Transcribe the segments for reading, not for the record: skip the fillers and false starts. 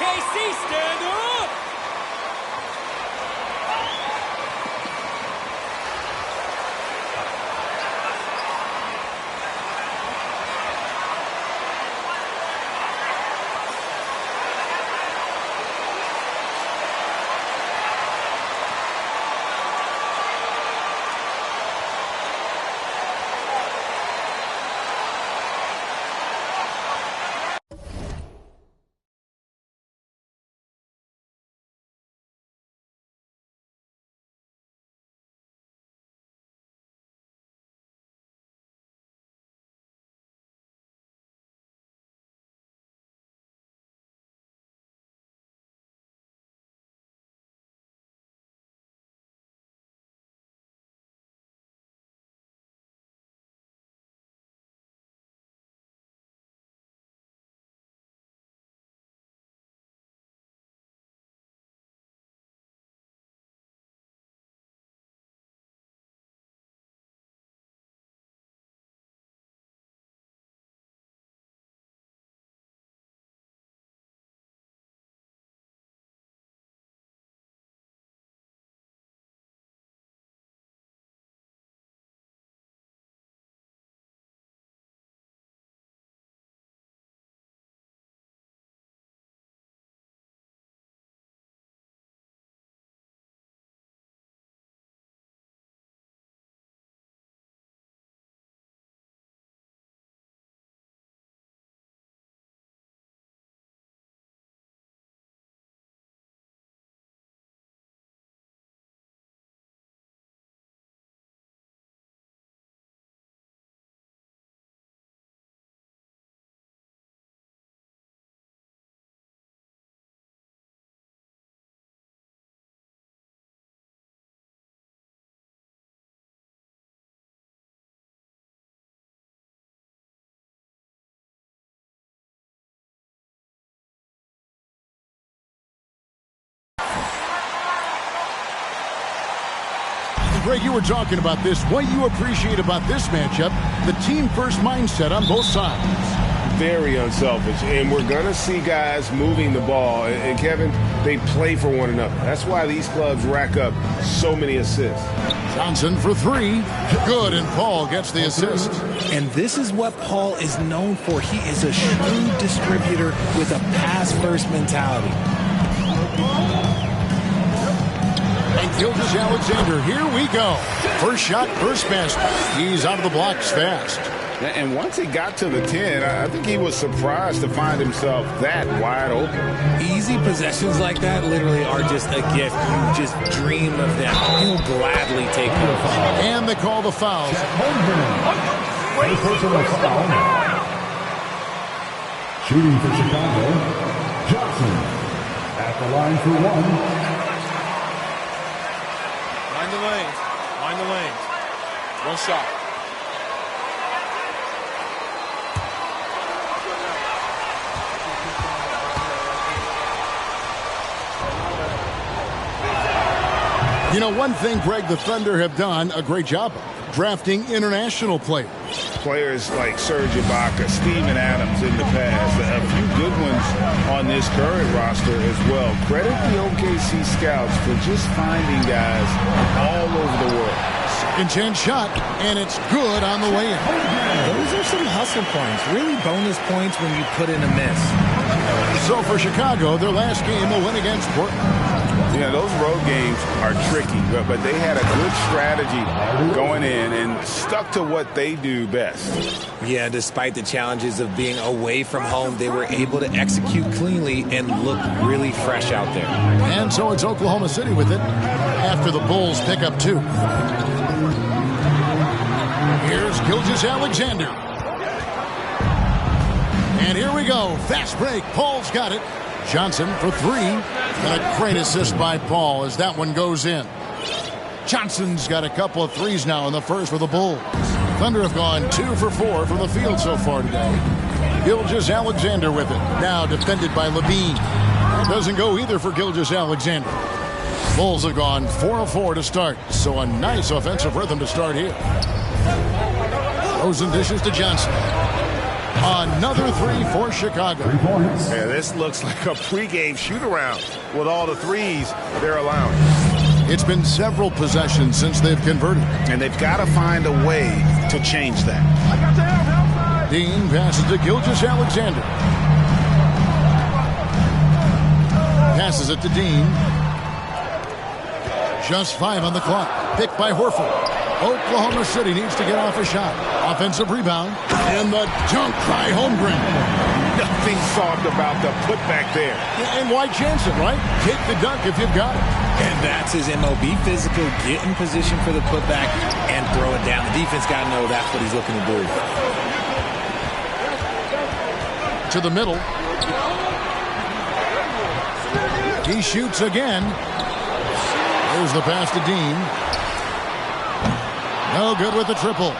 OKC, stand up! Greg, you were talking about this. What you appreciate about this matchup, the team-first mindset on both sides. Very unselfish, and we're going to see guys moving the ball. And, Kevin, they play for one another. That's why these clubs rack up so many assists. Johnson for three. Good, and Paul gets the assist. And this is what Paul is known for. He is a shrewd distributor with a pass-first mentality. And Gilgeous-Alexander, here we go. First shot, first basket. He's out of the blocks fast. And once he got to the 10, I think he was surprised to find himself that wide open. Easy possessions like that literally are just a gift. You just dream of them. He'll gladly take them. And they call the foul. Shooting for Chicago, Johnson at the line for one. Mind the lanes. Mind the lanes. One shot. You know, one thing, Greg, the Thunder have done a great job of drafting international players. Players like Serge Ibaka, Steven Adams in the past, a few good ones on this current roster as well. Credit the OKC scouts for just finding guys all over the world. Second chance shot, and it's good on the way in. Those are some hustle points, really bonus points when you put in a miss. So for Chicago, their last game will win against Portland. Yeah, those road games are tricky, but they had a good strategy going in and stuck to what they do best. Yeah, despite the challenges of being away from home, they were able to execute cleanly and look really fresh out there. And so it's Oklahoma City with it after the Bulls pick up two. Here's Gilgeous-Alexander. And here we go. Fast break. Paul's got it. Johnson for three. And a great assist by Paul as that one goes in. Johnson's got a couple of threes now in the first for the Bulls. Thunder have gone 2 for 4 from the field so far today. Gilgeous-Alexander with it. Now defended by Levine. Doesn't go either for Gilgeous-Alexander. Bulls have gone 4 of 4 to start. So a nice offensive rhythm to start here. Rosen dishes to Johnson. Another three for Chicago. 3 points. Yeah, this looks like a pregame shoot-around with all the threes they're allowing. It's been several possessions since they've converted. And they've got to find a way to change that. Dean passes to Gilgeous-Alexander. Passes it to Dean. Just 5 on the clock. Picked by Horford. Oklahoma City needs to get off a shot. Offensive rebound. And the dunk by Holmgren. Nothing soft about the putback there. And White Jansen, right? Take the dunk if you've got it. And that's his MO. Be physical, get in position for the putback, and throw it down. The defense got to know that's what he's looking to do. To the middle. He shoots again. There's the pass to Dean. No good with the triple.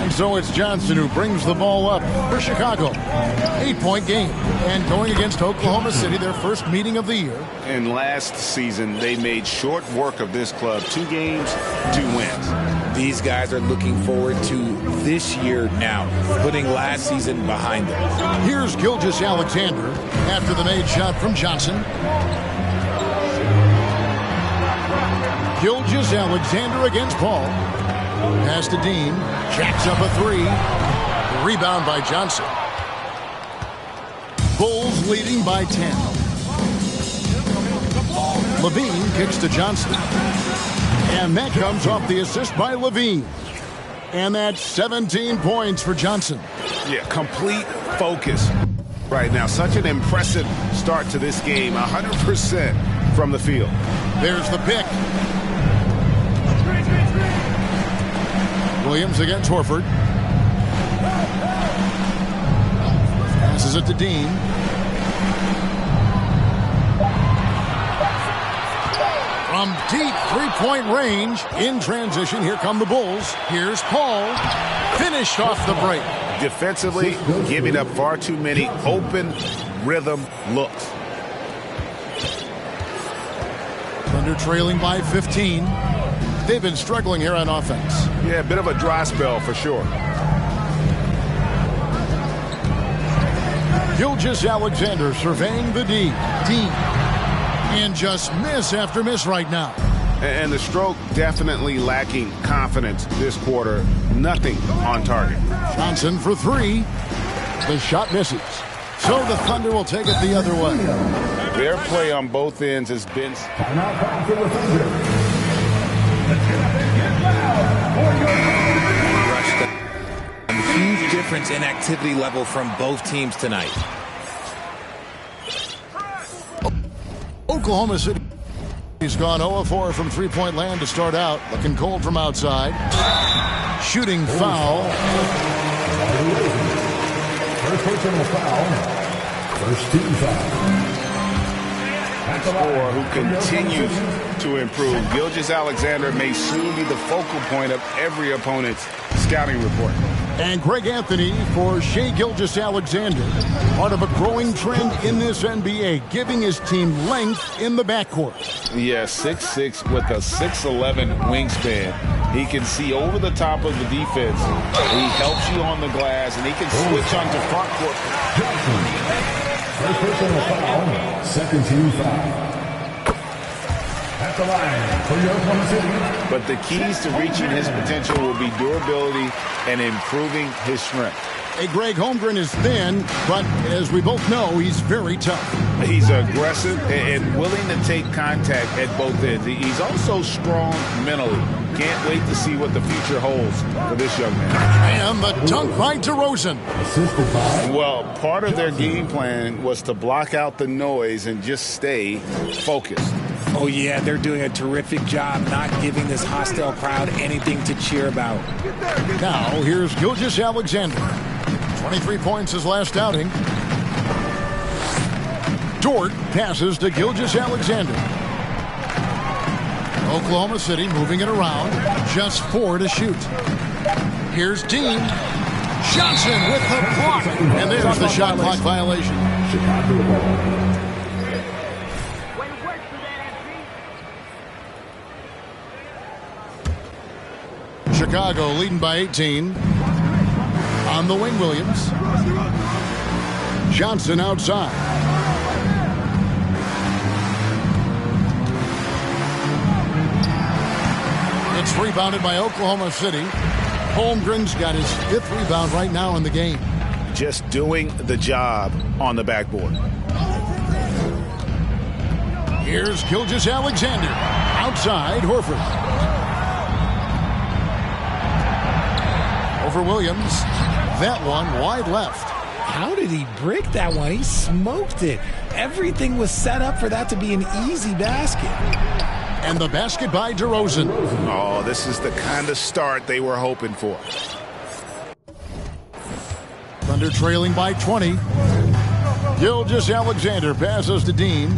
And so it's Johnson who brings the ball up for Chicago. 8-point game. And going against Oklahoma City, their first meeting of the year. And last season, they made short work of this club. 2 games, 2 wins. These guys are looking forward to this year now, putting last season behind them. Here's Gilgeous-Alexander after the made shot from Johnson. Gilgeous-Alexander against Paul. Pass to Dean. Jacks up a 3. The rebound by Johnson. Bulls leading by 10. Levine kicks to Johnson. And that comes off the assist by Levine. And that's 17 points for Johnson. Yeah, complete focus right now. Such an impressive start to this game. 100% from the field. There's the pick. Williams against Horford. Passes it to Dean. From deep three-point range, in transition, here come the Bulls. Here's Paul. Finished off the break. Defensively, giving up far too many open rhythm looks. Thunder trailing by 15. They've been struggling here on offense. Yeah, a bit of a dry spell for sure. Gilgeous-Alexander surveying the D. Dean. And just miss after miss right now. And the stroke definitely lacking confidence this quarter. Nothing on target. Johnson for 3. The shot misses. So the Thunder will take it the other way. Their play on both ends has been... Timeout back for the Thunder. A huge difference in activity level from both teams tonight. Oklahoma City has gone 0-4 from three-point land to start out. Looking cold from outside. Shooting foul. First personal foul. First team foul. Scorer who continues to improve. Gilgeous-Alexander may soon be the focal point of every opponent's scouting report. And Greg Anthony for Shai Gilgeous-Alexander. Part of a growing trend in this NBA, giving his team length in the backcourt. Yeah, 6'6" with a 6'11" wingspan. He can see over the top of the defense. He helps you on the glass, and he can switch onto front court. First personal foul. Second team foul. At the line for your Oklahoma City. But the keys to reaching his potential will be durability and improving his strength. Hey, Greg, Holmgren is thin, but as we both know, he's very tough. He's aggressive and willing to take contact at both ends. He's also strong mentally. Can't wait to see what the future holds for this young man. And the dunk by DeRozan. Assisted by. Well, part of their game plan was to block out the noise and just stay focused. Oh, yeah, they're doing a terrific job not giving this hostile crowd anything to cheer about. Now, here's Gilgeous-Alexander. 23 points his last outing. Dort passes to Gilgeous-Alexander. Oklahoma City moving it around. Just 4 to shoot. Here's Dean. Johnson with the block. And there's the shot clock violation. Chicago ball. Chicago leading by 18. On the wing, Williams. Johnson outside. It's rebounded by Oklahoma City. Holmgren's got his 5th rebound right now in the game. Just doing the job on the backboard. Here's Gilgeous-Alexander. Outside, Horford. Over Williams. That one wide left. How did he break that one? He smoked it. Everything was set up for that to be an easy basket. And the basket by DeRozan. Oh, this is the kind of start they were hoping for. Thunder trailing by 20. Gilgeous-Alexander passes to Dean.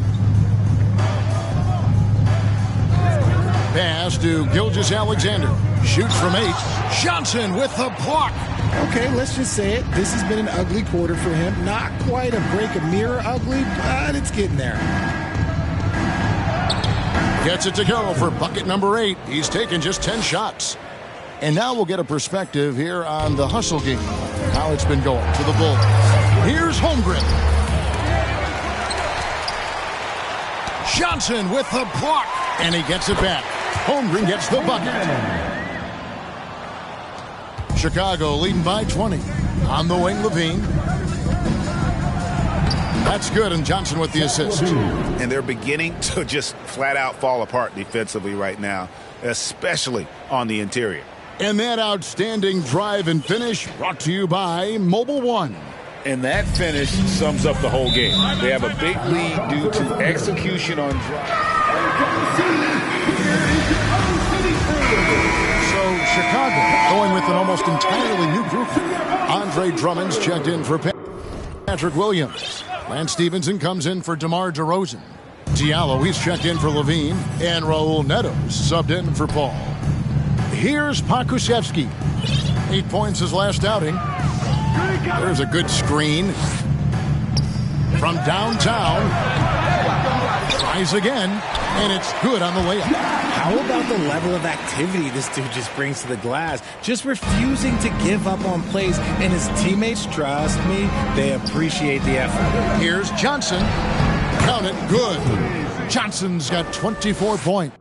Pass to Gilgeous-Alexander. Shoots from 8. Johnson with the block. Okay, let's just say it. This has been an ugly quarter for him. Not quite a break a mirror ugly, but it's getting there. Gets it to go for bucket number 8. He's taken just 10 shots. And now we'll get a perspective here on the hustle game. How it's been going to the Bulls. Here's Holmgren. Johnson with the block. And he gets it back. Holmgren gets the bucket. Chicago leading by 20. On the wing, Levine. That's good, and Johnson with the assist. And they're beginning to just flat out fall apart defensively right now, especially on the interior. And that outstanding drive and finish brought to you by Mobile One. And that finish sums up the whole game. They have a big lead due to execution on drive. So Chicago going with an almost entirely new group. Andre Drummond's checked in for Patrick Williams. Lance Stevenson comes in for DeMar DeRozan. Diallo, he's checked in for Levine. And Raul Neto's subbed in for Paul. Here's Pokusevski. 8 points his last outing. There's a good screen. From downtown. Tries again. And it's good on the layup. How about the level of activity this dude just brings to the glass? Just refusing to give up on plays. And his teammates, trust me, they appreciate the effort. Here's Johnson. Count it. Good. Johnson's got 24 points.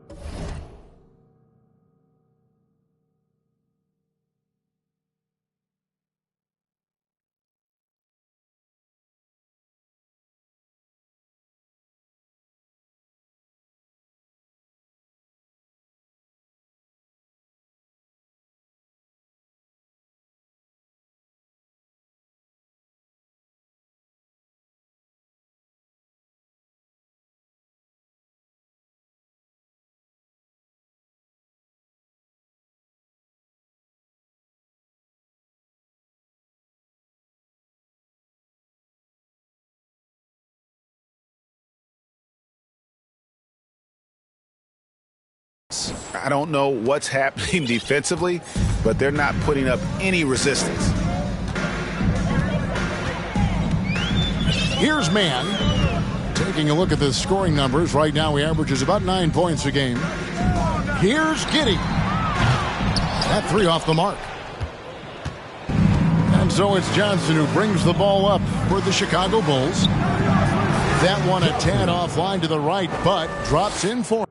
I don't know what's happening defensively, but they're not putting up any resistance. Here's Mann. Taking a look at the scoring numbers. Right now he averages about 9 points a game. Here's Giddey. That 3 off the mark. And so it's Johnson who brings the ball up for the Chicago Bulls. That one a tad offline to the right, but drops in for him.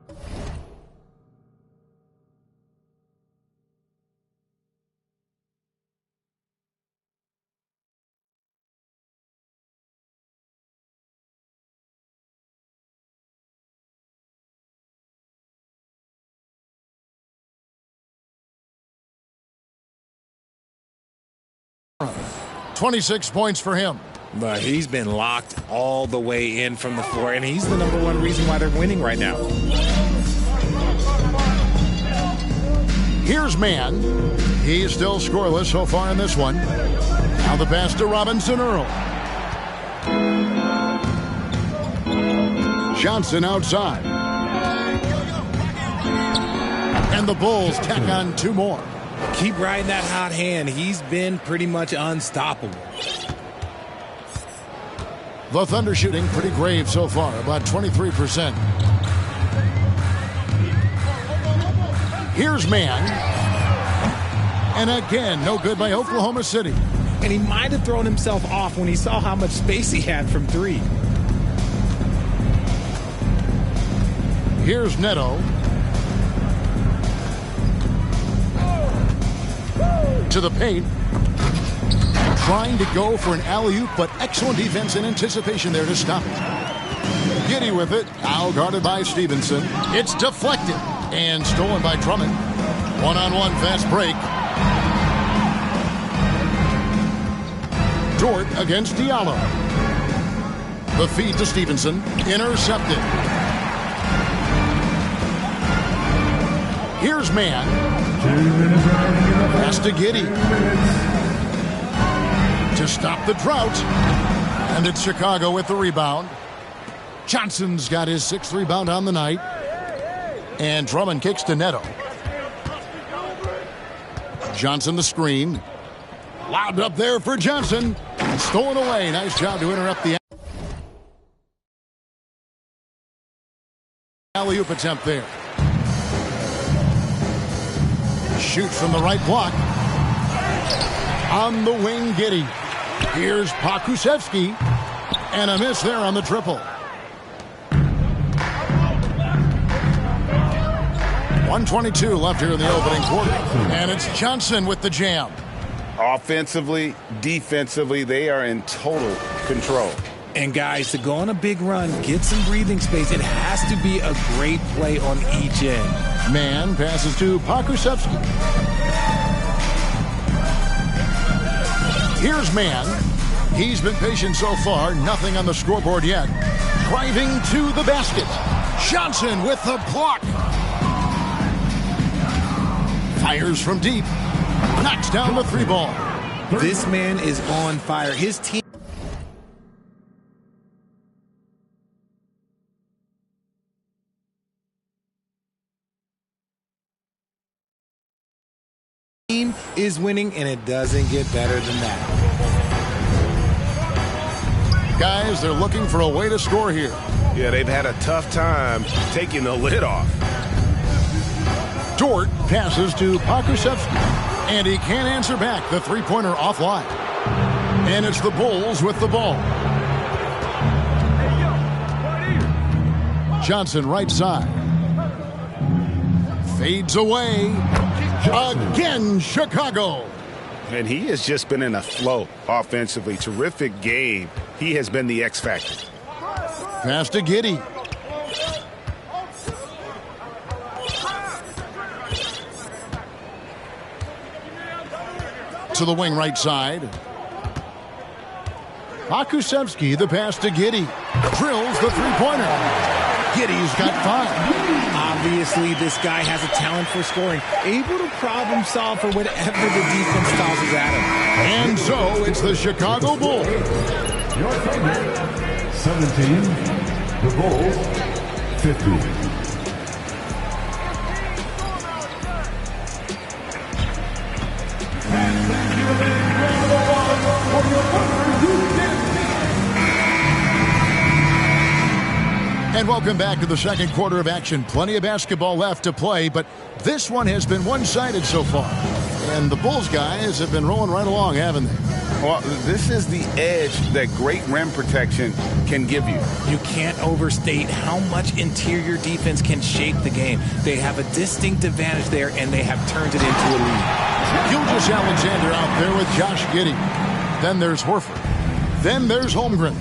26 points for him. But he's been locked all the way in from the floor, and he's the #1 reason why they're winning right now. Here's Mann. He's still scoreless so far in this one. Now the pass to Robinson Earl. Johnson outside. And the Bulls tack on 2 more. Keep riding that hot hand. He's been pretty much unstoppable. The Thunder shooting pretty grave so far, about 23%. Here's Mann. And again, no good by Oklahoma City. and he might have thrown himself off when he saw how much space he had from three. Here's Neto. To the paint. Trying to go for an alley-oop, but excellent defense and anticipation there to stop it. Giddy with it. Now guarded by Stevenson. It's deflected and stolen by Drummond. One-on-one fast break. Dort against Diallo. The feed to Stevenson. Intercepted. Here's Mann. Pass to Giddy. To stop the drought. And it's Chicago with the rebound. Johnson's got his 6th rebound on the night. And Drummond kicks to Neto. Johnson the screen. Lobbed up there for Johnson. Stolen away. Nice job to interrupt the alley-oop attempt there. Shoots from the right block. On the wing, Giddy. Here's Pokusevski. And a miss there on the triple. 1:22 left here in the opening quarter. And it's Johnson with the jam. Offensively, defensively, they are in total control. And guys, to go on a big run, get some breathing space, it has to be a great play on each end. Mann passes to Pokusevski. Here's Mann. He's been patient so far. Nothing on the scoreboard yet. Driving to the basket. Johnson with the block. Fires from deep. Knocks down the 3 ball. This man is on fire. His team is winning, and it doesn't get better than that. Guys, they're looking for a way to score here. Yeah, they've had a tough time taking the lid off. Dort passes to Pokusevski, and he can't answer back. The 3-pointer offline. And it's the Bulls with the ball. Johnson right side. Fades away. Again, Chicago. And he has just been in a flow offensively. Terrific game. He has been the X factor. Pass to Giddy. To the wing right side. Pokusevski, the pass to Giddy. Drills the 3-pointer. Giddy's got 5. Obviously, this guy has a talent for scoring, able to problem solve for whatever the defense tosses at him. And so it's the Chicago Bulls. Your favorite, 17, the Bulls, 50. And welcome back to the second quarter of action. Plenty of basketball left to play, but this one has been one-sided so far. And the Bulls guys have been rolling right along, haven't they? Well, this is the edge that great rim protection can give you. You can't overstate how much interior defense can shape the game. They have a distinct advantage there, and they have turned it into a lead. Gilgeous Alexander out there with Josh Giddey. Then there's Horford. Then there's Holmgren.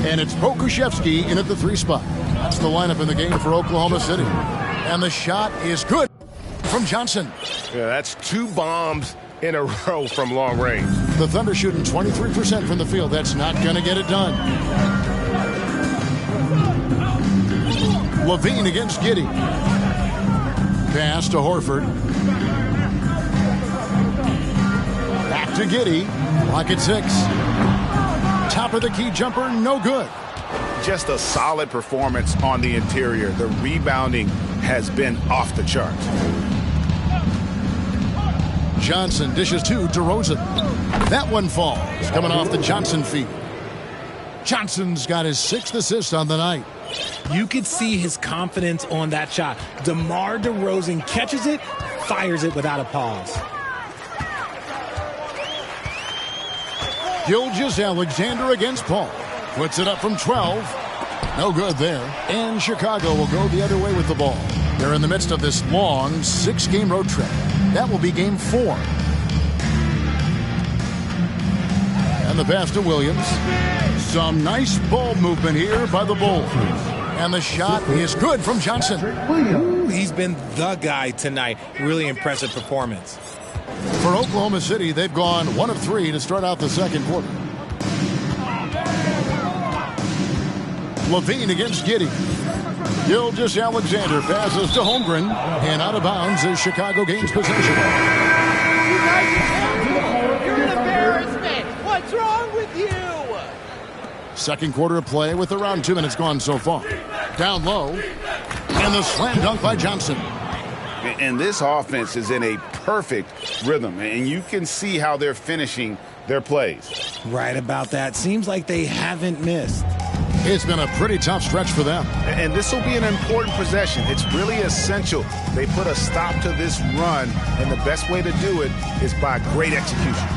And it's Pokusevski in at the 3 spot. That's the lineup in the game for Oklahoma City. And the shot is good from Johnson. Yeah, that's 2 bombs in a row from long range. The Thunder shooting 23% from the field. That's not going to get it done. Levine against Giddey. Pass to Horford. Back to Giddey. Block at 6. Top of the key jumper, no good. Just a solid performance on the interior. The rebounding has been off the charts. Johnson dishes to DeRozan. That one falls. Coming off the Johnson feed. Johnson's got his 6th assist on the night. You could see his confidence on that shot. DeMar DeRozan catches it, fires it without a pause. Gilgeous-Alexander against Paul. Puts it up from 12. No good there. And Chicago will go the other way with the ball. They're in the midst of this long 6-game road trip. That will be game 4. And the pass to Williams. Some nice ball movement here by the Bulls. And the shot is good from Johnson. Ooh, he's been the guy tonight. Really impressive performance. For Oklahoma City, they've gone 1 of 3 to start out the second quarter. Levine against Giddey. Gilgeous-Alexander passes to Holmgren. And out of bounds as Chicago gains possession. You're an embarrassment. What's wrong with you? Second quarter of play with around 2 minutes gone so far. Down low. And the slam dunk by Johnson. And this offense is in a perfect rhythm. And you can see how they're finishing their plays. Right about that. Seems like they haven't missed. It's been a pretty tough stretch for them. And this will be an important possession. It's really essential they put a stop to this run, and the best way to do it is by great execution.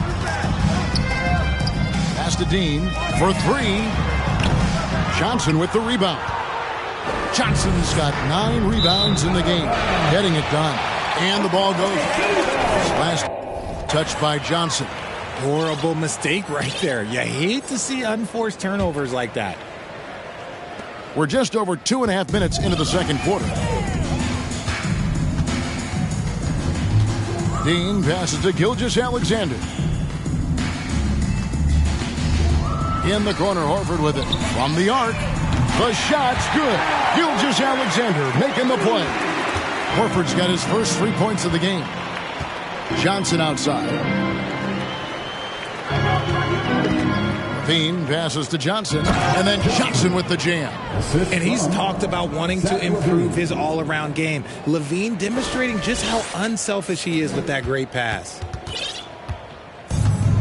Pass to Dean for 3. Johnson with the rebound. Johnson's got 9 rebounds in the game. Getting it done. And the ball goes. Last touch by Johnson. Horrible mistake right there. You hate to see unforced turnovers like that. We're just over 2.5 minutes into the second quarter. Dean passes to Gilgeous-Alexander. In the corner, Horford with it. From the arc. The shot's good. Gilgeous-Alexander making the play. Horford's got his first 3 points of the game. Johnson outside. Levine passes to Johnson, and then Johnson with the jam. And he's talked about wanting to improve his all-around game. Levine demonstrating just how unselfish he is with that great pass.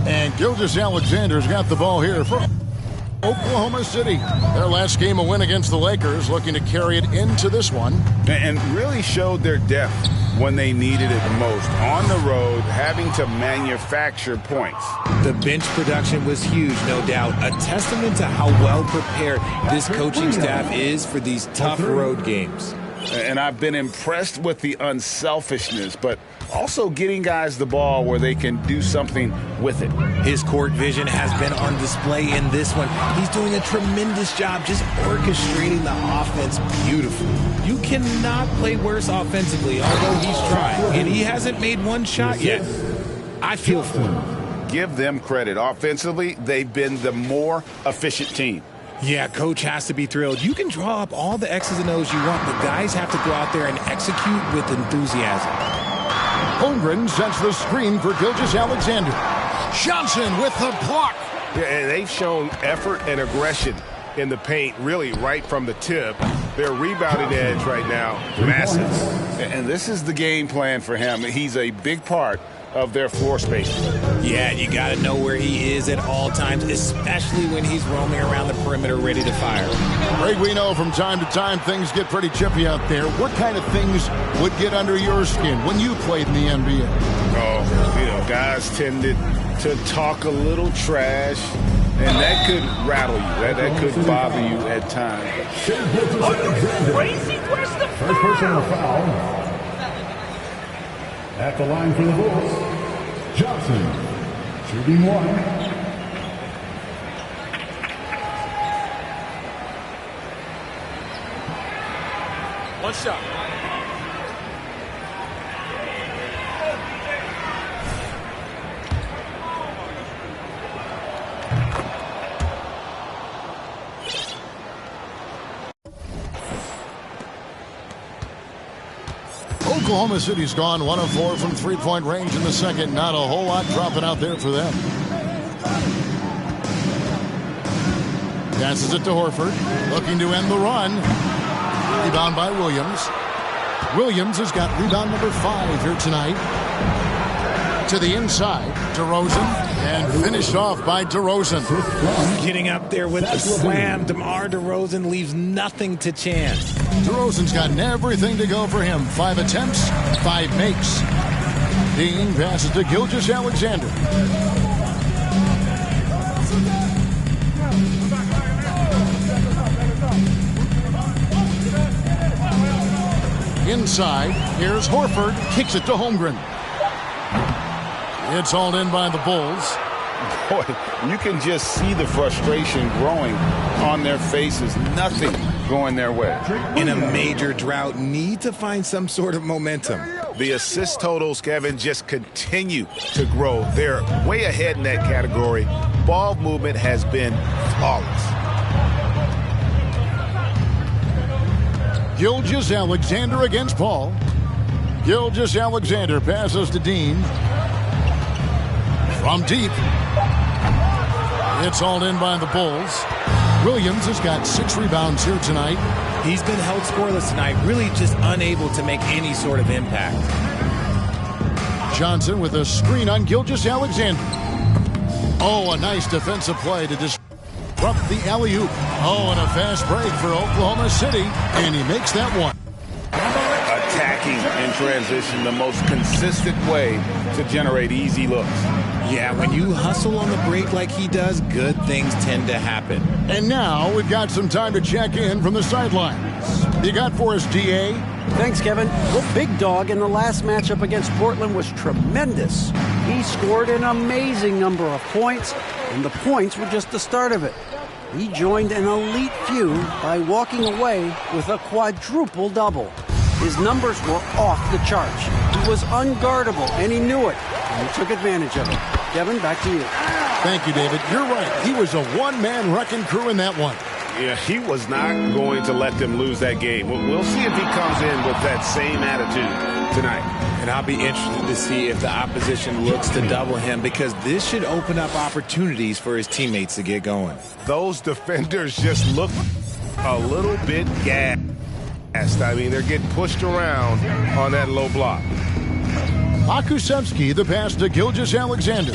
And Gilgeous-Alexander's got the ball here for Oklahoma City. Their last game a win against the Lakers, looking to carry it into this one. And really showed their depth when they needed it most. On the road, having to manufacture points. The bench production was huge, no doubt. A testament to how well prepared this coaching staff is for these tough road games. And I've been impressed with the unselfishness, but also getting guys the ball where they can do something with it. His court vision has been on display in this one. He's doing a tremendous job just orchestrating the offense beautifully. You cannot play worse offensively, although he's trying. And he hasn't made one shot yet. I feel for him. Give them credit. Offensively, they've been the more efficient team. Yeah, coach has to be thrilled. You can draw up all the X's and O's you want, but guys have to go out there and execute with enthusiasm. Holmgren sets the screen for Gilgeous-Alexander. Johnson with the block. Yeah, they've shown effort and aggression in the paint, really right from the tip. Their rebounding edge right now, massive. And this is the game plan for him. He's a big part of their floor space. Yeah, you got to know where he is at all times, especially when he's roaming around the perimeter ready to fire. Greg, we know from time to time things get pretty chippy out there. What kind of things would get under your skin when you played in the NBA? Oh, guys tended to talk a little trash, and that could rattle you. That could bother you at times. Are you crazy? Where's the First personal foul. At the line for the Bulls, Johnson, shooting 1. One shot. Oklahoma City's gone 1 of 4 from three-point range in the second. Not a whole lot dropping out there for them. Passes it to Horford. Looking to end the run. Rebound by Williams. Williams has got rebound number 5 here tonight. To the inside. DeRozan. And finished off by DeRozan. Getting up there with the slam. DeMar DeRozan leaves nothing to chance. DeRozan's got everything to go for him. 5 attempts, 5 makes. Dean passes to Gilgeous-Alexander. inside. Here's Horford. Kicks it to Holmgren. It's hauled in by the Bulls. Boy, you can just see the frustration growing on their faces. Nothing going their way. In a major drought, need to find some sort of momentum. The assist totals, Kevin, just continue to grow. They're way ahead in that category. Ball movement has been flawless. Gilgeous-Alexander against Paul. Gilgeous-Alexander passes to Dean. From deep. It's hauled in by the Bulls. Williams has got 6 rebounds here tonight. He's been held scoreless tonight, really just unable to make any sort of impact. Johnson with a screen on Gilgeous-Alexander. Oh, a nice defensive play to disrupt the alley-oop. Oh, and a fast break for Oklahoma City, and he makes that one. Attacking in transition, the most consistent way to generate easy looks. Yeah, when you hustle on the break like he does, good things tend to happen. And now we've got some time to check in from the sidelines. You got for us, D.A.? Thanks, Kevin. The big dog in the last matchup against Portland was tremendous. He scored an amazing number of points, and the points were just the start of it. He joined an elite few by walking away with a quadruple double. His numbers were off the charts. He was unguardable, and he knew it, and he took advantage of it. Kevin, back to you. Thank you, David. You're right. He was a one-man wrecking crew in that one. Yeah, he was not going to let them lose that game. We'll see if he comes in with that same attitude tonight. And I'll be interested to see if the opposition looks to double him, because this should open up opportunities for his teammates to get going. Those defenders just look a little bit gassed. I mean, they're getting pushed around on that low block. Akusevsky, the pass to Gilgeous-Alexander.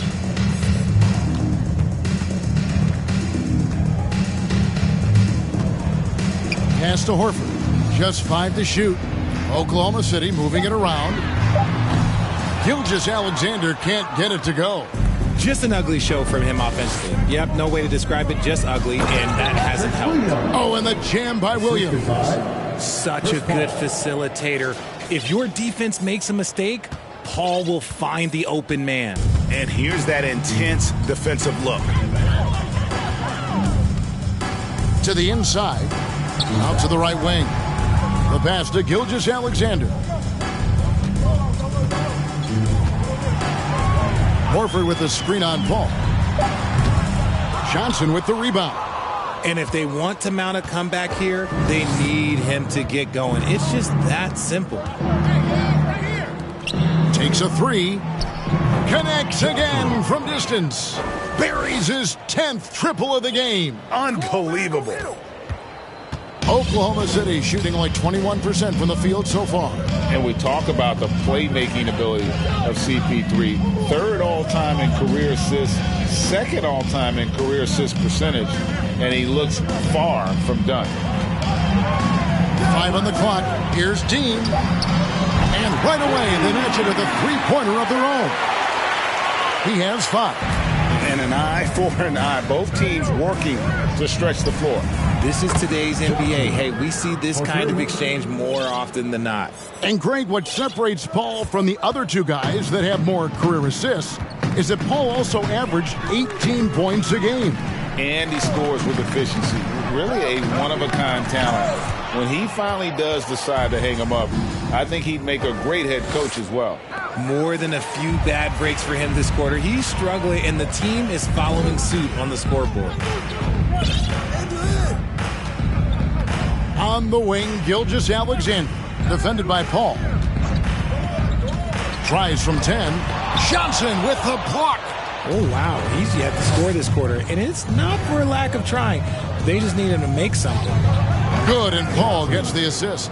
Pass to Horford. Just 5 to shoot. Oklahoma City moving it around. Gilgeous-Alexander can't get it to go. Just an ugly show from him offensively. Yep, no way to describe it, just ugly, and that hasn't helped. Oh, and the jam by Williams. Such a good facilitator. If your defense makes a mistake, Paul will find the open man. And here's that intense defensive look. To the inside. Out to the right wing. The pass to Gilgeous-Alexander. Horford with the screen on Paul. Johnson with the rebound. And if they want to mount a comeback here, they need him to get going. It's just that simple. Takes a 3. Connects again from distance. Buries his 10th triple of the game. Unbelievable. Oklahoma City shooting like 21% from the field so far. And we talk about the playmaking ability of CP3. 3rd all-time in career assists, 2nd all-time in career assist percentage, and he looks far from done. 5 on the clock. Here's Dean. And right away, they match it with a 3-pointer of their own. He has 5. And an eye for an eye. Both teams working to stretch the floor. This is today's NBA. Hey, we see this kind of exchange more often than not. And Greg, what separates Paul from the other 2 guys that have more career assists is that Paul also averaged 18 points a game. And he scores with efficiency. Really a one-of-a-kind talent. When he finally does decide to hang him up, I think he'd make a great head coach as well. More than a few bad breaks for him this quarter. He's struggling, and the team is following suit on the scoreboard. On the wing, Gilgeous-Alexander, defended by Paul. Tries from 10. Johnson with the block. Oh, wow. He's yet to score this quarter, and it's not for a lack of trying. They just need him to make something. Good, and Paul gets the assist.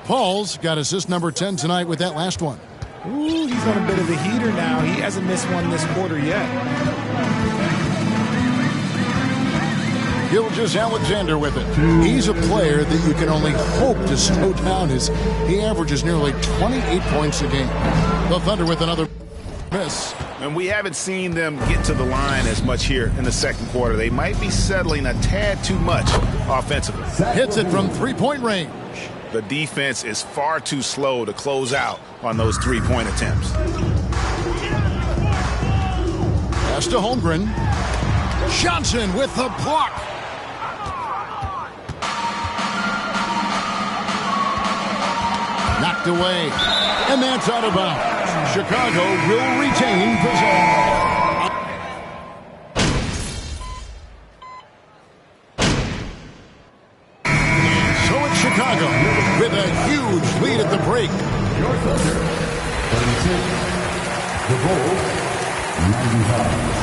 Paul's got assist number 10 tonight with that last one. Ooh, he's on a bit of a heater now. He hasn't missed one this quarter yet. Gilgeous-Alexander with it. He's a player that you can only hope to slow down as he averages nearly 28 points a game. The Thunder with another miss. And we haven't seen them get to the line as much here in the 2nd quarter. They might be settling a tad too much offensively. Hits it from 3-point range. The defense is far too slow to close out on those three-point attempts. Pass to Holmgren. Johnson with the block. Knocked away. And that's out of bounds. Chicago will retain possession. Chicago with a huge lead at the break. Your center, 36, the Bulls, 95.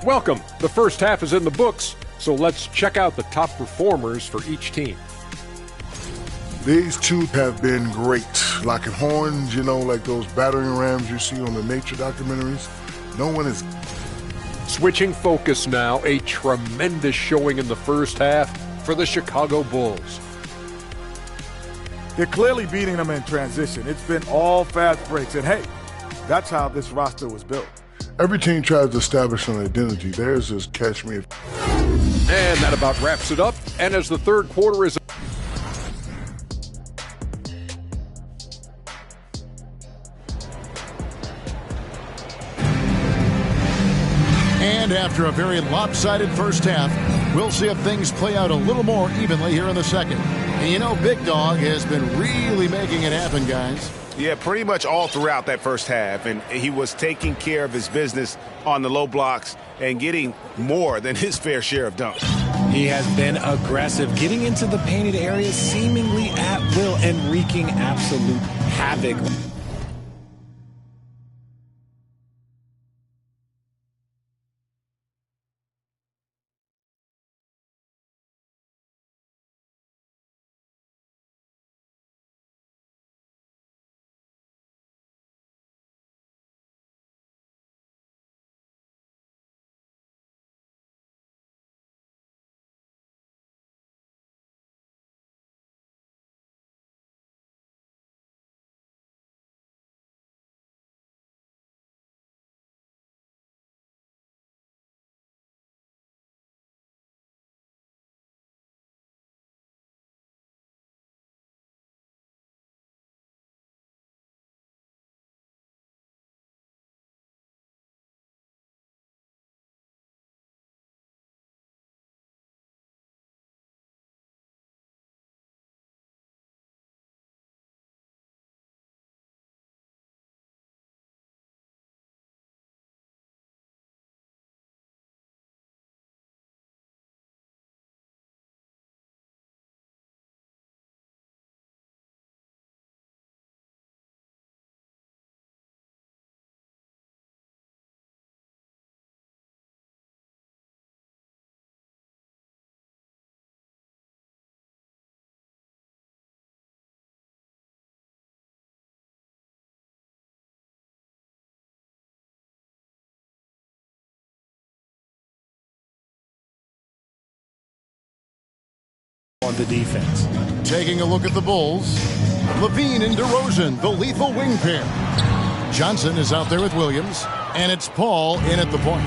Welcome. The first half is in the books, so let's check out the top performers for each team. These two have been great. Locking horns, you know, like those battering rams you see on the nature documentaries. No one is. Switching focus now, a tremendous showing in the first half for the Chicago Bulls. They're clearly beating them in transition. It's been all fast breaks, and hey, that's how this roster was built. Every team tries to establish an identity. Theirs is catch me. And that about wraps it up. And as the third quarter is And after a very lopsided first half, we'll see if things play out a little more evenly here in the second. And you know, Big Dog has been really making it happen, guys. Yeah, pretty much all throughout that first half. And he was taking care of his business on the low blocks and getting more than his fair share of dunks. He has been aggressive, getting into the painted area seemingly at will and wreaking absolute havoc. On the defense. Taking a look at the Bulls. Levine and DeRozan, the lethal wing pair. Johnson is out there with Williams, and it's Paul in at the point.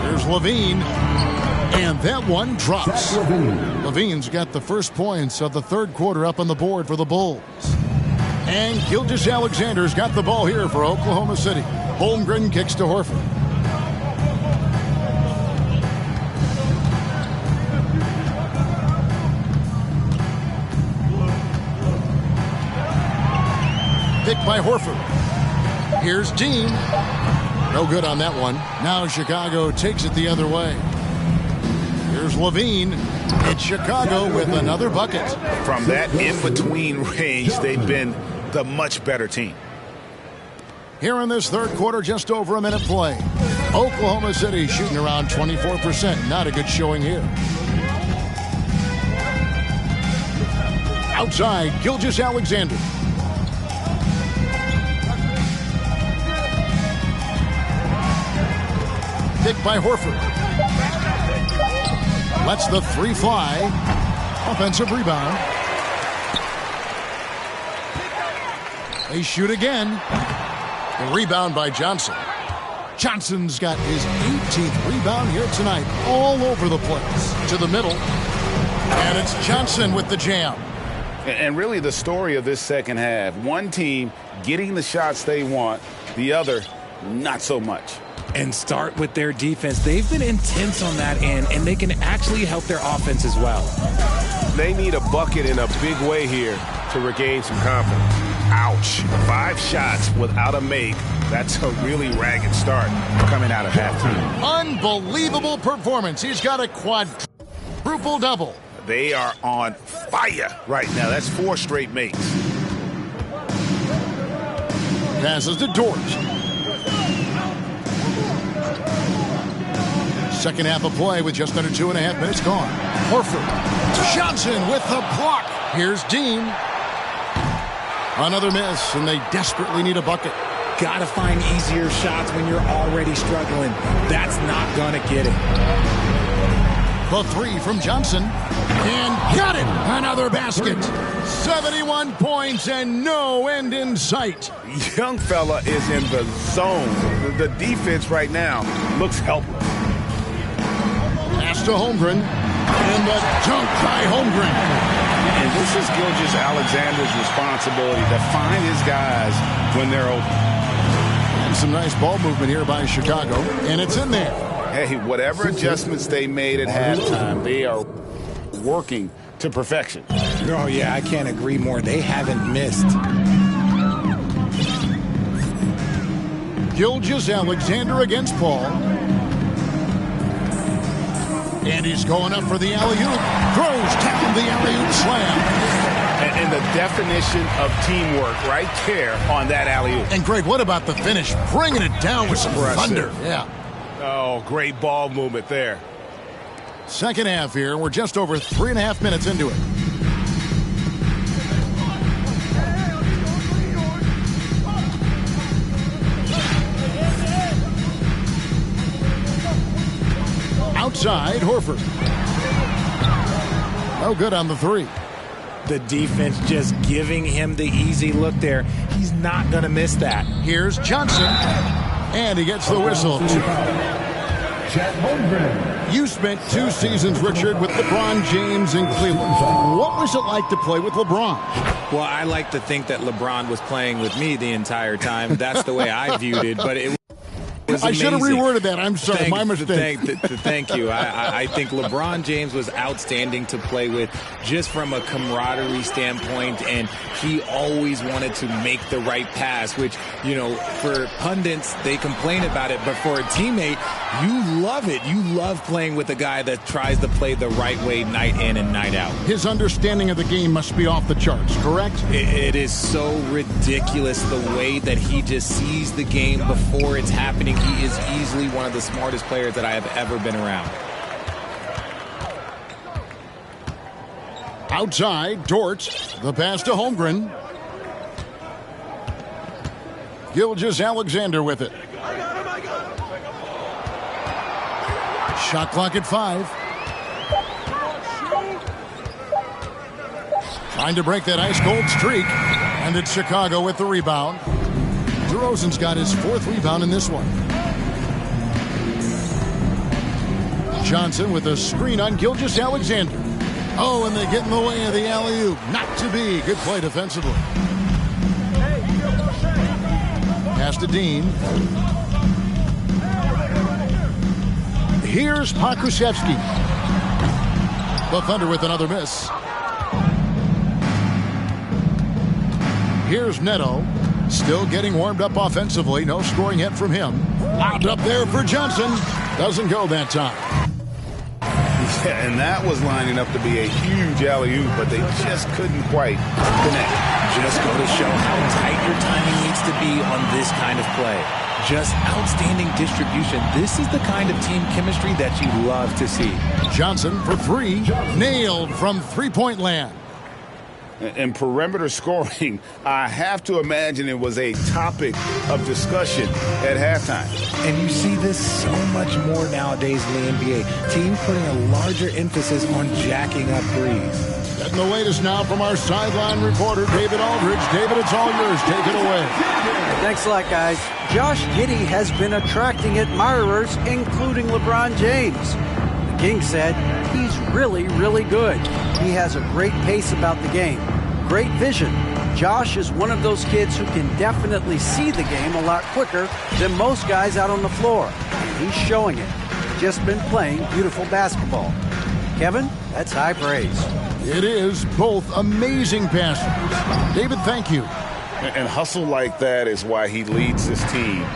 Here's Levine, and that one drops. Levine's got the first points of the third quarter up on the board for the Bulls. And Gilgeous-Alexander's got the ball here for Oklahoma City. Holmgren kicks to Horford. Picked by Horford. Here's Dean. No good on that one. Now Chicago takes it the other way. Here's Levine. It's Chicago with another bucket. From that in-between range, they've been the much better team. Here in this third quarter, just over a minute play. Oklahoma City shooting around 24%. Not a good showing here. Outside, Gilgeous-Alexander. Picked by Horford. Lets the three fly. Offensive rebound. They shoot again. The rebound by Johnson. Johnson's got his 18th rebound here tonight, all over the place. To the middle, and it's Johnson with the jam. And really the story of this second half, one team getting the shots they want, the other not so much. And start with their defense. They've been intense on that end, and they can actually help their offense as well. They need a bucket in a big way here to regain some confidence. Ouch. 5 shots without a make. That's a really ragged start coming out of halftime. Unbelievable performance. He's got a quadruple double. They are on fire right now. That's 4 straight makes. Passes to Dort. Second half of play with just under 2.5 minutes gone. Horford. Johnson with the block. Here's Dean. Another miss, and they desperately need a bucket. Gotta find easier shots when you're already struggling. That's not gonna get it. The 3 from Johnson. And got it! Another basket. 71 points and no end in sight. Young fella is in the zone. The defense right now looks helpless. Pass to Holmgren. And the dunk by Holmgren. And this is Gilgeous-Alexander's responsibility to find his guys when they're open. And some nice ball movement here by Chicago. And it's in there. Hey, whatever adjustments they made at halftime, they are working to perfection. Oh, yeah, I can't agree more. They haven't missed. Gilgeous-Alexander against Paul. And he's going up for the alley-oop. Throws down the alley-oop slam. And the definition of teamwork right there on that alley-oop. And, Greg, what about the finish? Bringing it down with some thunder. Yeah. Oh, great ball movement there. Second half here. We're just over 3.5 minutes into it. Outside, Horford. No good on the 3. The defense just giving him the easy look there. He's not going to miss that. Here's Johnson. And he gets the whistle. You spent 2 seasons, Richard, with LeBron James in Cleveland. What was it like to play with LeBron? Well, I like to think that LeBron was playing with me the entire time. That's the way I viewed it, but it I should have reworded that. I'm sorry. My mistake. Thank you. I think LeBron James was outstanding to play with just from a camaraderie standpoint, and he always wanted to make the right pass, which, you know, for pundits, they complain about it, but for a teammate, you love it. You love playing with a guy that tries to play the right way night in and night out. His understanding of the game must be off the charts, correct? It is so ridiculous the way that he just sees the game before it's happening. He is easily one of the smartest players that I have ever been around. Outside, Dort. The pass to Holmgren. Gilgeous-Alexander with it. Shot clock at 5. Trying to break that ice-cold streak. And it's Chicago with the rebound. DeRozan's got his 4th rebound in this one. Johnson with a screen on Gilgeous-Alexander. Oh, and they get in the way of the alley-oop. Not to be. Good play defensively. Pass to Dean. Here's Pokusevski. The Thunder with another miss. Here's Neto. Still getting warmed up offensively. No scoring yet from him. Lobbed up there for Johnson. Doesn't go that time. Yeah, and that was lining up to be a huge alley-oop, but they just couldn't quite connect. Just go to show how tight your timing needs to be on this kind of play. Just outstanding distribution. This is the kind of team chemistry that you love to see. Johnson for 3. Nailed from three-point land. And perimeter scoring, I have to imagine it was a topic of discussion at halftime. And you see this so much more nowadays in the NBA. Teams putting a larger emphasis on jacking up threes. Getting the latest now from our sideline reporter, David Aldridge. David, it's all yours. Take it away. Thanks a lot, guys. Josh Giddey has been attracting admirers, including LeBron James. The King said he's really, really good. He has a great pace about the game, great vision. Josh is one of those kids who can definitely see the game a lot quicker than most guys out on the floor. And he's showing it. Just been playing beautiful basketball. Kevin, that's high praise. It is both amazing passes. David, thank you. And hustle like that is why he leads this team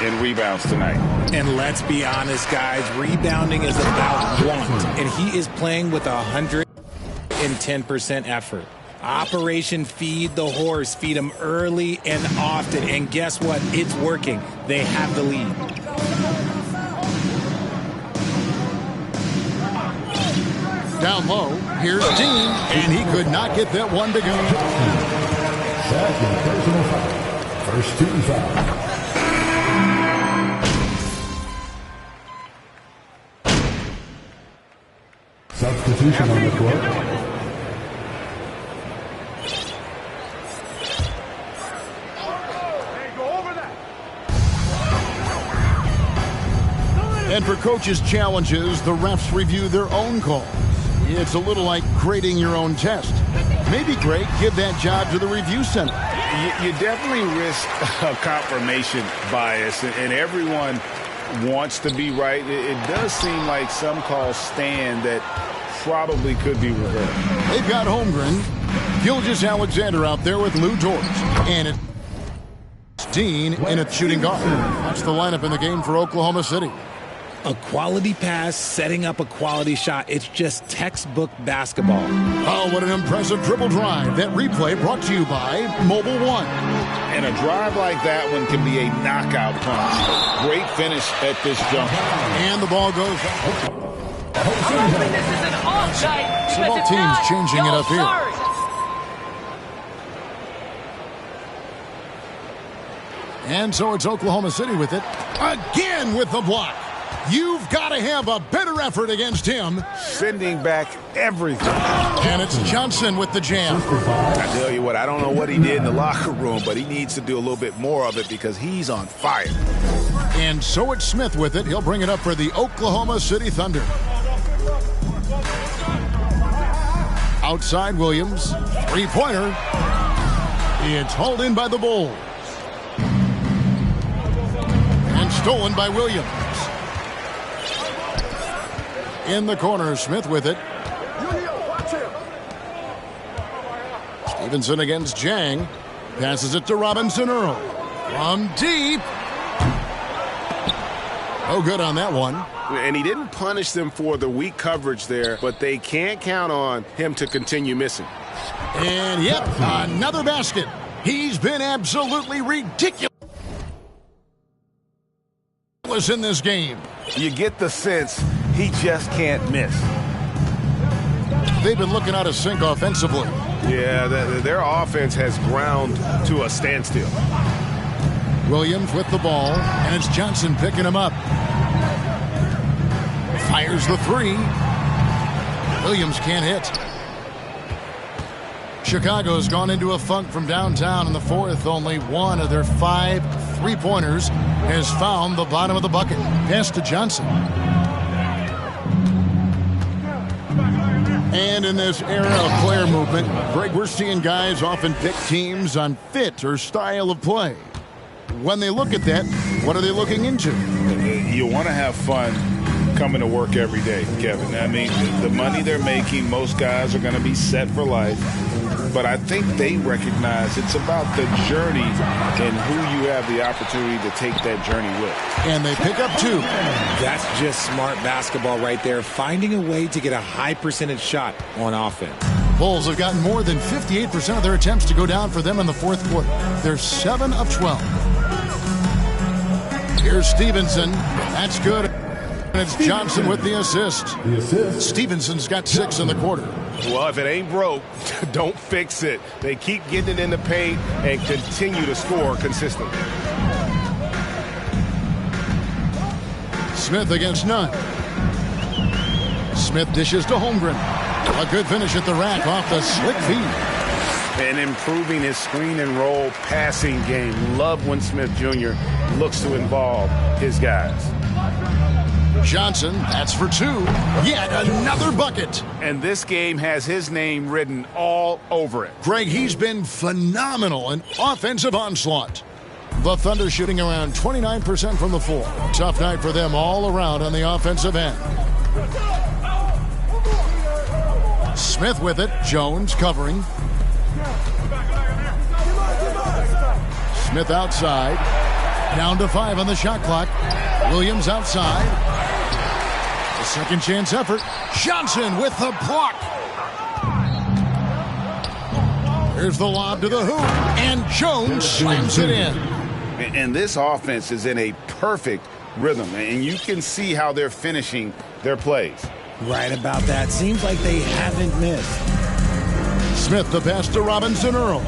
in rebounds tonight. And let's be honest, guys, rebounding is about want. And he is playing with 110% effort. Operation Feed the Horse. Feed him early and often. And guess what? It's working. They have the lead. Down low, here's Dean, and he could not get that one to go. Second personal foul. First team foul. Substitution on the court. And for coaches' challenges, the refs review their own calls. It's a little like grading your own test. Maybe, Greg, give that job to the review center. You definitely risk a confirmation bias, and everyone wants to be right. It does seem like some calls stand that probably could be reversed. They've got Holmgren, Gilgeous Alexander out there with Lou Dort, and it's Dean in a shooting guard. That's the lineup in the game for Oklahoma City. A quality pass, setting up a quality shot. It's just textbook basketball. Oh, what an impressive dribble drive. That replay brought to you by Mobile One. And a drive like that one can be a knockout punch. Great finish at this jumper. And the ball goes. I'm hoping this is an offside. So both teams changing it up here. And so it's Oklahoma City with it. Again with the block. You've got to have a better effort against him. Sending back everything. And it's Johnson with the jam. I tell you what, I don't know what he did in the locker room, but he needs to do a little bit more of it because he's on fire. And so it's Smith with it. He'll bring it up for the Oklahoma City Thunder. Outside Williams. Three-pointer. It's hauled in by the Bulls. And stolen by Williams. In the corner, Smith with it. Stevenson against Jang. Passes it to Robinson Earl. From deep. Oh, good on that one. And he didn't punish them for the weak coverage there, but they can't count on him to continue missing. And, yep, another basket. He's been absolutely ridiculous in this game. You get the sense he just can't miss. They've been looking out of sync offensively. Yeah, their offense has ground to a standstill. Williams with the ball, and it's Johnson picking him up. Fires the three. Williams can't hit. Chicago's gone into a funk from downtown in the fourth. Only one of their 5 three-pointers has found the bottom of the bucket. Pass to Johnson. And in this era of player movement, Greg, we're seeing guys often pick teams on fit or style of play. When they look at that, what are they looking into? You want to have fun coming to work every day, Kevin. I mean, the money they're making, most guys are going to be set for life. But I think they recognize it's about the journey and who you have the opportunity to take that journey with. And they pick up 2. That's just smart basketball right there, finding a way to get a high percentage shot on offense. Bulls have gotten more than 58% of their attempts to go down for them in the fourth quarter. They're 7 of 12. Here's Stevenson. That's good. And it's Johnson with the assist. Stevenson's got 6 in the quarter. Well, if it ain't broke, don't fix it. They keep getting it in the paint and continue to score consistently. Smith against Nunn. Smith dishes to Holmgren. A good finish at the rack off the slick feed. and improving his screen and roll passing game. Love when Smith Jr. looks to involve his guys. Johnson, that's for 2. Yet another bucket. And this game has his name written all over it. Greg, he's been phenomenal in offensive onslaught. The Thunder shooting around 29% from the floor. Tough night for them all around on the offensive end. Smith with it. Jones covering. Smith outside. Down to 5 on the shot clock. Williams outside. A second chance effort. Johnson with the block. Here's the lob to the hoop. And Jones slams it in. And this offense is in a perfect rhythm. And you can see how they're finishing their plays. Right about that. Seems like they haven't missed. Smith the pass to Robinson Earl.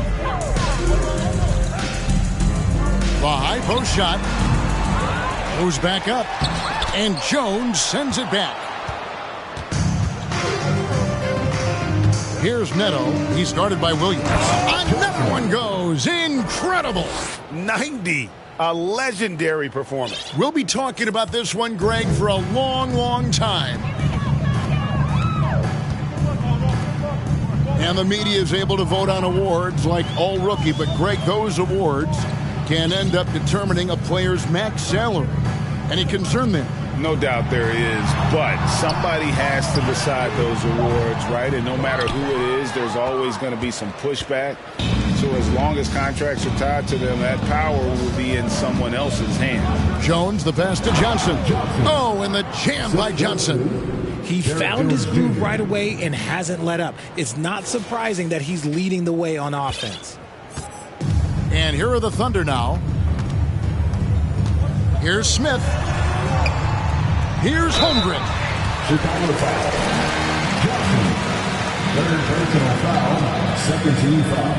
The high post shot. Goes back up. And Jones sends it back. Here's Neto. He's guarded by Williams. Another one goes. Incredible. 90. A legendary performance. We'll be talking about this one, Greg, for a long, long time. And the media is able to vote on awards like All Rookie. But, Greg, those awards can end up determining a player's max salary. Any concern there? No doubt there is, but somebody has to decide those awards, right? And no matter who it is, there's always going to be some pushback. So as long as contracts are tied to them, that power will be in someone else's hand. Jones, the pass to Johnson. Oh, and the jam by Johnson. He found his groove right away and hasn't let up. It's not surprising that he's leading the way on offense. And here are the Thunder now. Here's Smith. Here's Holmgren. Chicago foul. Johnson. Third personal foul. Second team foul.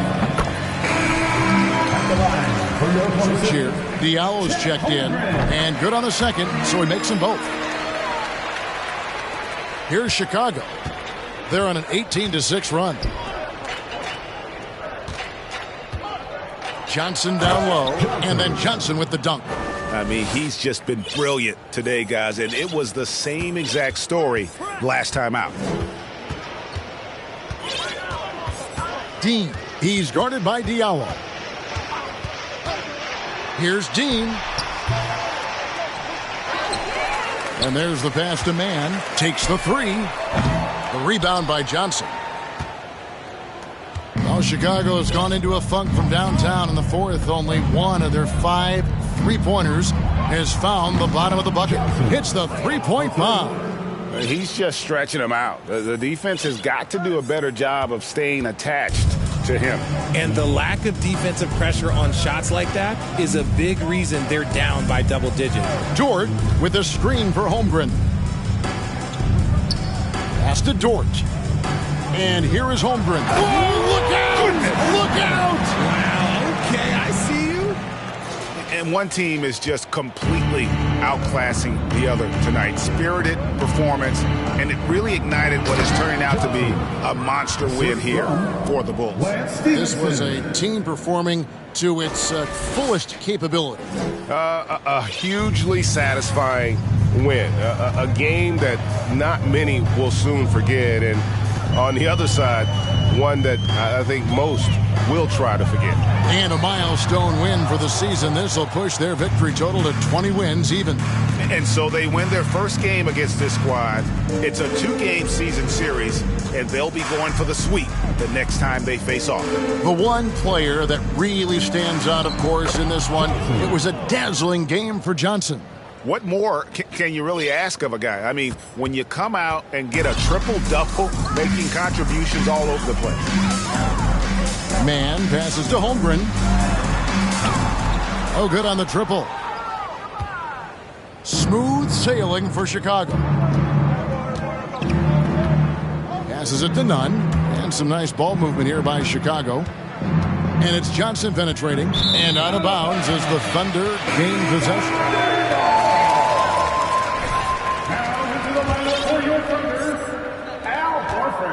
At the line for your Switch here. Diallo's checked in. And good on the second, so he makes them both. Here's Chicago. They're on an 18-6 run. Johnson down low. And then Johnson with the dunk. I mean, he's just been brilliant today, guys, and it was the same exact story last time out. Dean, he's guarded by Diallo. Here's Dean. And there's the pass to Mann. Takes the 3. The rebound by Johnson. Well, Chicago has gone into a funk from downtown in the fourth. Only one of their 5 3-pointers has found the bottom of the bucket. Hits the 3-point bomb. He's just stretching them out. The defense has got to do a better job of staying attached to him. And the lack of defensive pressure on shots like that is a big reason they're down by double digits. Dort with a screen for Holmgren. Pass to Dort. And here is Holmgren. Oh, look out! Look out! Wow, okay, I see you. And one team is just completely outclassing the other tonight. Spirited performance, and it really ignited what is turning out to be a monster win here for the Bulls. This was a team performing to its fullest capability. A hugely satisfying win. A game that not many will soon forget. And on the other side, one that I think most will try to forget. And a milestone win for the season. This will push their victory total to 20 wins even. And so they win their first game against this squad. It's a 2-game season series, and they'll be going for the sweep the next time they face off. The one player that really stands out, of course, in this one, it was a dazzling game for Johnson. What more can you really ask of a guy? I mean, when you come out and get a triple-double, making contributions all over the place. Mann passes to Holmgren. Oh, good on the triple. Smooth sailing for Chicago. Passes it to Nunn. And some nice ball movement here by Chicago. And it's Johnson penetrating. And out of bounds as the Thunder gain possession.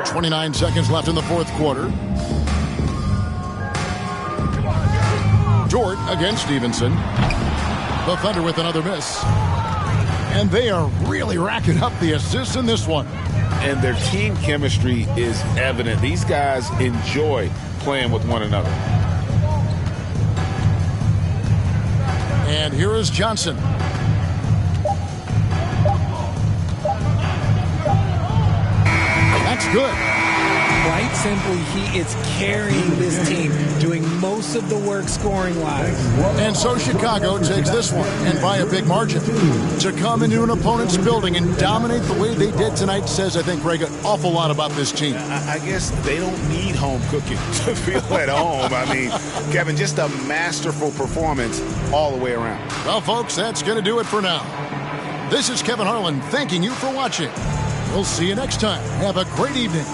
29 seconds left in the fourth quarter. Dort against Stevenson. The Thunder with another miss. And they are really racking up the assists in this one. And their team chemistry is evident. These guys enjoy playing with one another. And here is Johnson. That's good. Quite simply, he is carrying this team, doing most of the work scoring-wise. And so Chicago takes this one, and by a big margin. To come into an opponent's building and dominate the way they did tonight says, I think, Greg, an awful lot about this team. I guess they don't need home cooking to feel at home. I mean, Kevin, just a masterful performance all the way around. Well, folks, that's going to do it for now. This is Kevin Harlan thanking you for watching. We'll see you next time. Have a great evening.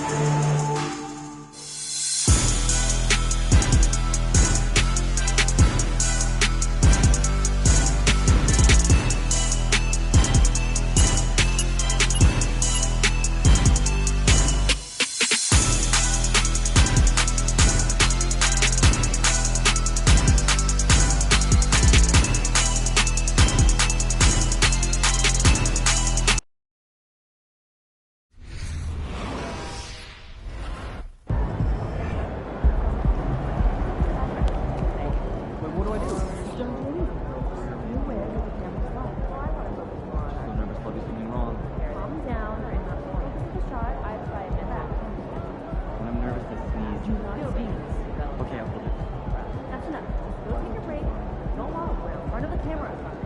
Okay, I'll hold it. That's enough. Just go take a break. Don't wallow. We're in front of the camera.